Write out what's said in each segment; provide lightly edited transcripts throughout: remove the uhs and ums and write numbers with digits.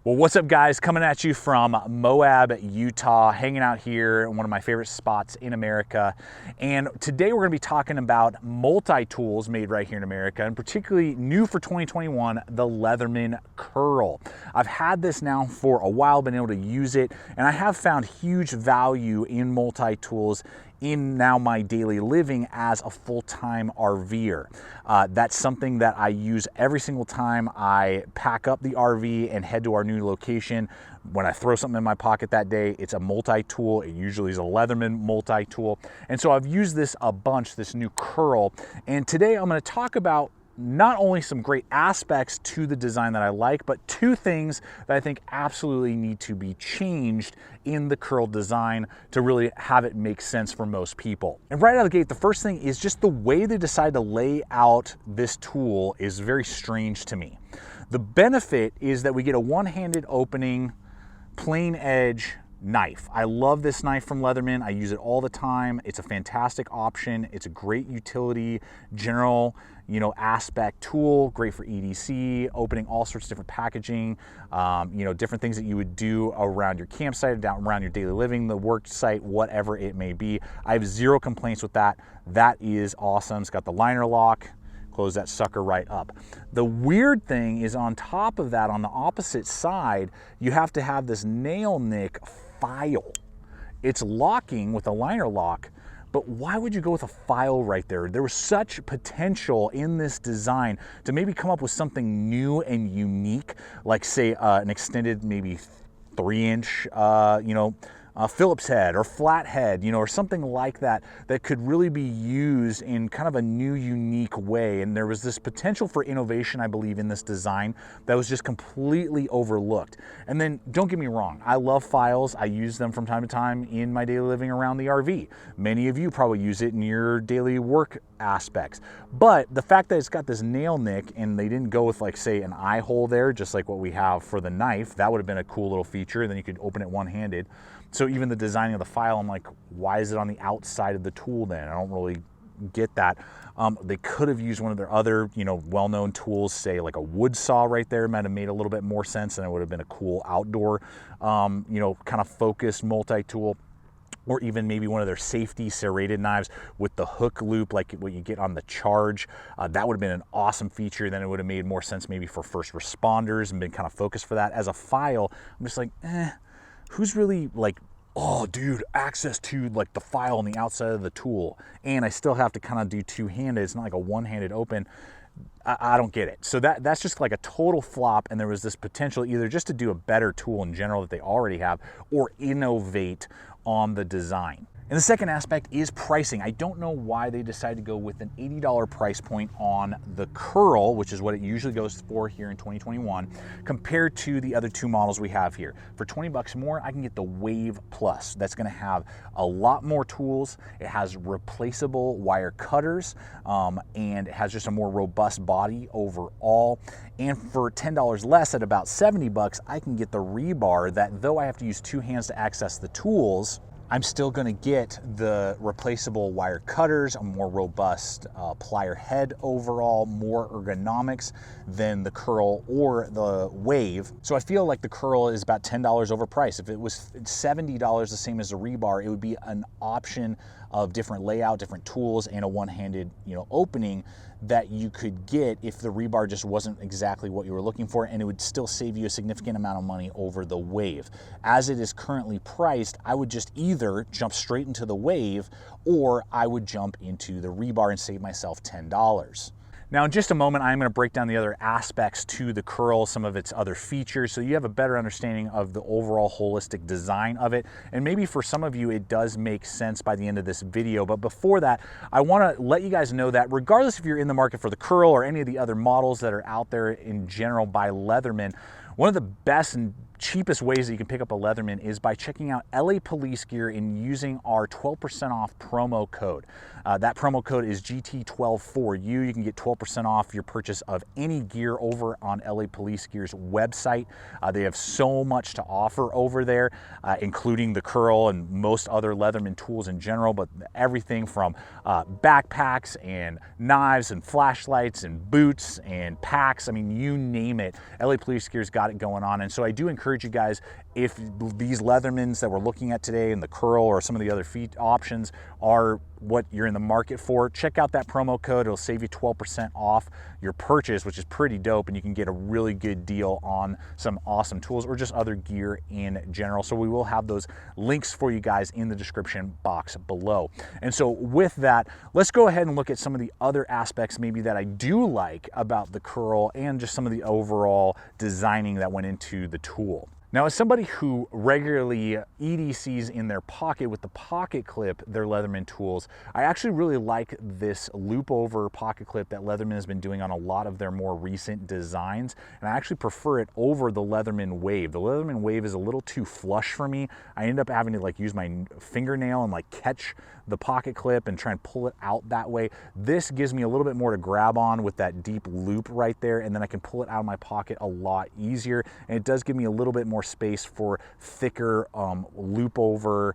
Well, what's up guys? Coming at you from Moab, Utah, hanging out here in one of my favorite spots in America. And today we're gonna be talking about multi-tools made right here in America, and particularly new for 2021, the Leatherman Curl. I've had this now for a while, been able to use it, and I have found huge value in multi-tools in now my daily living as a full-time RVer. That's something that I use every single time I pack up the RV and head to our new location. When I throw something in my pocket that day, it's a multi-tool. It usually is a Leatherman multi-tool. And so I've used this a bunch, this new curl. And today I'm gonna talk about not only some great aspects to the design that I like, but two things that I think absolutely need to be changed in the curl design to really have it make sense for most people. And right out of the gate, the first thing is just the way they decide to lay out this tool is very strange to me. The benefit is that we get a one-handed opening, plain edge knife. I love this knife from Leatherman. I use it all the time. It's a fantastic option. It's a great utility, general, aspect tool, great for EDC, opening all sorts of different packaging, different things that you would do around your campsite, down around your daily living, the work site, whatever it may be. I have zero complaints with that. That is awesome. It's got the liner lock. Close that sucker right up. The weird thing is on top of that, on the opposite side, you have to have this nail nick file. It's locking with a liner lock, but why would you go with a file right there? There was such potential in this design to maybe come up with something new and unique, like say an extended maybe 3-inch, Phillips head or flat head, or something like that that could really be used in kind of a new, unique way. And there was this potential for innovation, I believe, in this design that was just completely overlooked. And then don't get me wrong, I love files. I use them from time to time in my daily living around the RV. Many of you probably use it in your daily work aspects. But the fact that it's got this nail nick and they didn't go with, like, say, an eye hole there, just like what we have for the knife, that would have been a cool little feature. Then you could open it one-handed. So even the designing of the file, I'm like, why is it on the outside of the tool then? I don't really get that. They could have used one of their other, well-known tools, say like a wood saw right there. Might have made a little bit more sense, and it would have been a cool outdoor, kind of focused multi-tool. Or even maybe one of their safety serrated knives with the hook loop, like what you get on the Charge. That would have been an awesome feature. Then it would have made more sense maybe for first responders and been kind of focused for that. As a file, I'm just like, who's really like, oh dude, access to like the file on the outside of the tool, and I still have to kind of do two-handed. It's not like a one-handed open. I don't get it. So that's just like a total flop, and there was this potential either just to do a better tool in general that they already have, or innovate on the design. And the second aspect is pricing. I don't know why they decided to go with an $80 price point on the Curl, which is what it usually goes for here in 2021, compared to the other two models we have here. For 20 bucks more, I can get the Wave Plus. That's gonna have a lot more tools. It has replaceable wire cutters, and it has just a more robust body overall. And for $10 less, at about 70 bucks, I can get the rebar that, though I have to use two hands to access the tools, I'm still gonna get the replaceable wire cutters, a more robust plier head overall, more ergonomics than the Curl or the Wave. So I feel like the Curl is about $10 overpriced. If it was $70, the same as the rebar, it would be an option of different layout, different tools, and a one-handed, opening that you could get if the rebar just wasn't exactly what you were looking for, and it would still save you a significant amount of money over the Wave. As it is currently priced, I would just either jump straight into the Wave, or I would jump into the rebar and save myself $10. Now, in just a moment, I'm going to break down the other aspects to the Curl, some of its other features, so you have a better understanding of the overall holistic design of it. And maybe for some of you, it does make sense by the end of this video. But before that, I want to let you guys know that regardless if you're in the market for the Curl or any of the other models that are out there in general by Leatherman, one of the best and cheapest ways that you can pick up a Leatherman is by checking out LA Police Gear and using our 12% off promo code. That promo code is GT12 for you. You can get 12% off your purchase of any gear over on LA Police Gear's website. They have so much to offer over there, including the Curl and most other Leatherman tools in general, but everything from backpacks and knives and flashlights and boots and packs. I mean, you name it. LA Police Gear's got it going on. And so I do encourage you guys, if these Leathermans that we're looking at today and the Curl or some of the other feet options are what you're in the market for, check out that promo code. It'll save you 12% off your purchase, which is pretty dope, and you can get a really good deal on some awesome tools or just other gear in general. So we will have those links for you guys in the description box below. And so with that, let's go ahead and look at some of the other aspects maybe that I do like about the Curl and just some of the overall designing that went into the tool. Now, as somebody who regularly EDCs in their pocket with the pocket clip their Leatherman tools, I actually really like this loop over pocket clip that Leatherman has been doing on a lot of their more recent designs, and I actually prefer it over the Leatherman Wave. The Leatherman Wave is a little too flush for me. I end up having to like use my fingernail and like catch the pocket clip and try and pull it out that way. This gives me a little bit more to grab on with that deep loop right there, and then I can pull it out of my pocket a lot easier, and it does give me a little bit more space for thicker loop over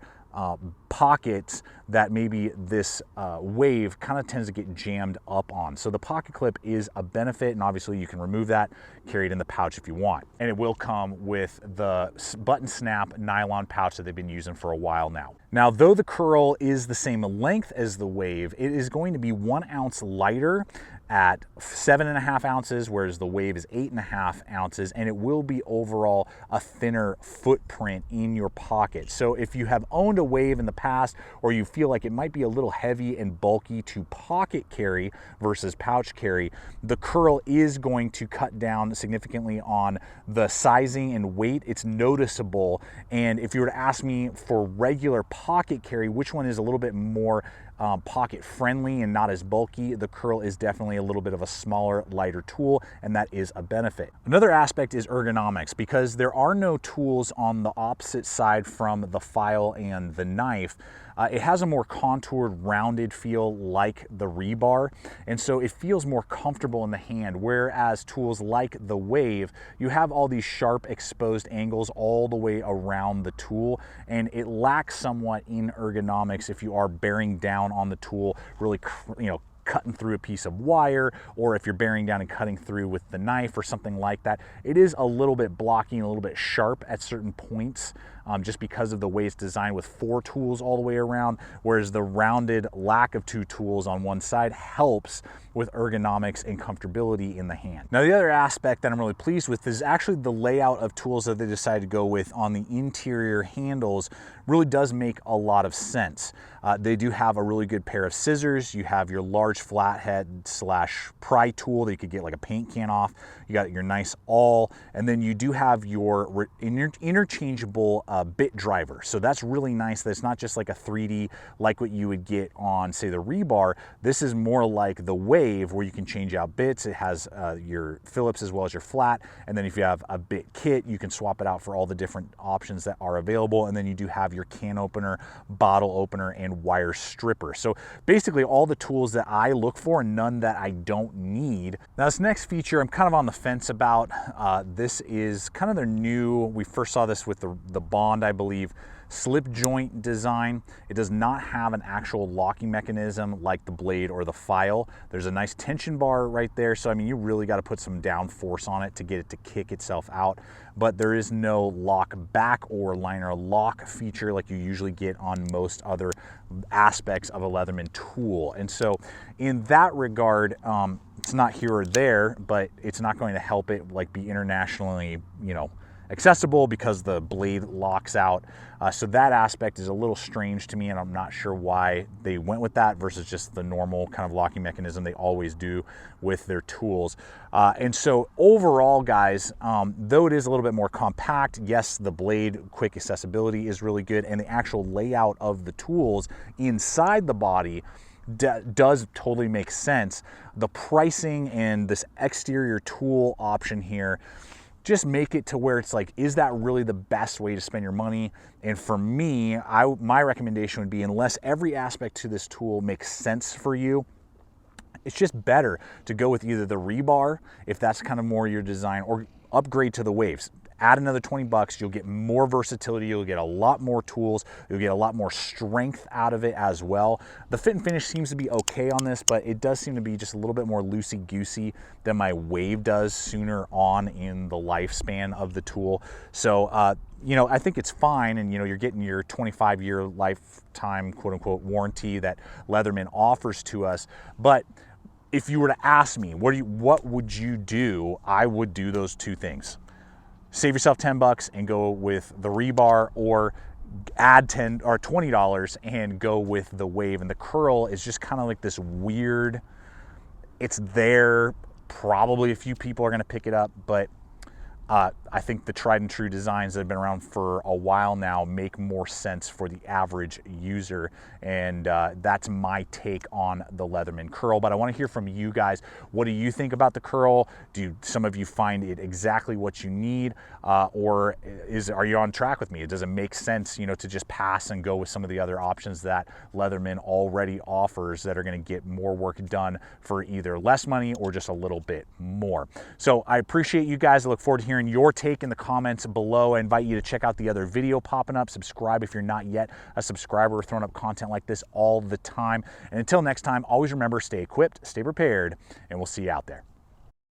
pockets that maybe this Wave kind of tends to get jammed up on. So the pocket clip is a benefit, and obviously you can remove that, carry it in the pouch if you want. And it will come with the button snap nylon pouch that they've been using for a while now. Now, though the Curl is the same length as the Wave, it is going to be 1 ounce lighter at 7.5 ounces, whereas the Wave is 8.5 ounces, and it will be overall a thinner footprint in your pocket. So if you have owned a Wave in the past, or you feel like it might be a little heavy and bulky to pocket carry versus pouch carry, the Curl is going to cut down significantly on the sizing and weight. It's noticeable, and if you were to ask me for regular pocket carry, which one is a little bit more pocket friendly and not as bulky, the Curl is definitely a little bit of a smaller, lighter tool, and that is a benefit. Another aspect is ergonomics, because there are no tools on the opposite side from the file and the knife. It has a more contoured, rounded feel like the rebar, and so it feels more comfortable in the hand, whereas tools like the Wave, you have all these sharp exposed angles all the way around the tool, and it lacks somewhat in ergonomics if you are bearing down on the tool, really, cutting through a piece of wire, or if you're bearing down and cutting through with the knife or something like that. It is a little bit blocky and a little bit sharp at certain points, just because of the way it's designed with 4 tools all the way around, whereas the rounded lack of 2 tools on one side helps with ergonomics and comfortability in the hand. Now, the other aspect that I'm really pleased with is actually the layout of tools that they decided to go with on the interior handles really does make a lot of sense. They do have a really good pair of scissors. You have your large flathead / pry tool that you could get like a paint can off. You got your nice awl, and then you do have your interchangeable bit driver. So that's really nice that it's not just like a 3D like what you would get on, say, the rebar. This is more like the Wave, where you can change out bits. It has your Phillips as well as your flat, and then if you have a bit kit, you can swap it out for all the different options that are available, and then you do have your can opener, bottle opener, and wire stripper. So basically all the tools that I look for and none that I don't need. Now, this next feature I'm kind of on the fence about. This is kind of their new, we first saw this with the Bond, I believe, slip joint design. It does not have an actual locking mechanism like the blade or the file. There's a nice tension bar right there, so I mean, you really got to put some down force on it to get it to kick itself out, but there is no lock back or liner lock feature like you usually get on most other aspects of a Leatherman tool. And so in that regard, it's not here or there, but it's not going to help it like be internationally, accessible because the blade locks out. So that aspect is a little strange to me, and I'm not sure why they went with that versus just the normal kind of locking mechanism they always do with their tools. And so overall, guys, though it is a little bit more compact, yes, the blade quick accessibility is really good, and the actual layout of the tools inside the body does totally make sense. The pricing and this exterior tool option here just make it to where it's like, is that really the best way to spend your money? And for me, my recommendation would be, unless every aspect to this tool makes sense for you, it's just better to go with either the rebar, if that's kind of more your design, or upgrade to the waves. Add another 20 bucks, you'll get more versatility, you'll get a lot more tools, you'll get a lot more strength out of it as well. The fit and finish seems to be okay on this, but it does seem to be just a little bit more loosey-goosey than my wave does sooner on in the lifespan of the tool. So, you know, I think it's fine, and you know, you're getting your 25-year lifetime quote-unquote warranty that Leatherman offers to us. But if you were to ask me, what would you do? I would do those two things. Save yourself 10 bucks and go with the rebar, or add $10 or $20 and go with the wave. And the curl is just kind of like this weird, it's there, probably a few people are going to pick it up, but I think the tried and true designs that have been around for a while now make more sense for the average user. And that's my take on the Leatherman Curl. But I want to hear from you guys. What do you think about the curl? Do some of you find it exactly what you need? Or are you on track with me? Does it make sense, you know, to just pass and go with some of the other options that Leatherman already offers that are going to get more work done for either less money or just a little bit more? So I appreciate you guys. I look forward to hearing your take in the comments below. I invite you to check out the other video popping up. Subscribe if you're not yet a subscriber. We're throwing up content like this all the time. And until next time, always remember, stay equipped, stay prepared, and we'll see you out there.